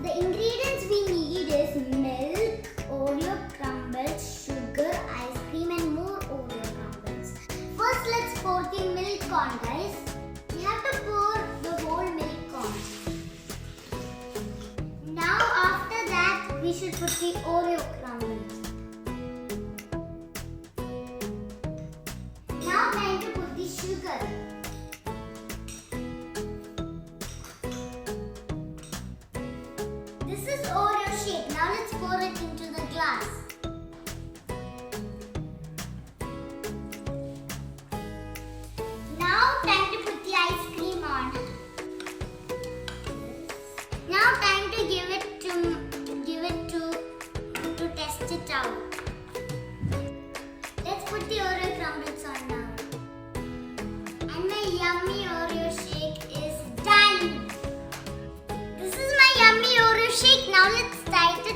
The ingredients we need is milk, Oreo crumbles, sugar, ice cream and more Oreo crumbles. First let's pour the milk on, guys. We have to pour the whole milk on. Now after that we should put the Oreo crumbles. Now time to put the sugar. This is Oreo shake. Now let's pour it into the glass. Now time to put the ice cream on. Now time to give it to test it out. Let's put the Oreo crumbles on now. And my yummy Oreo shake is done. This is my yummy Oreo shake. Now let's try to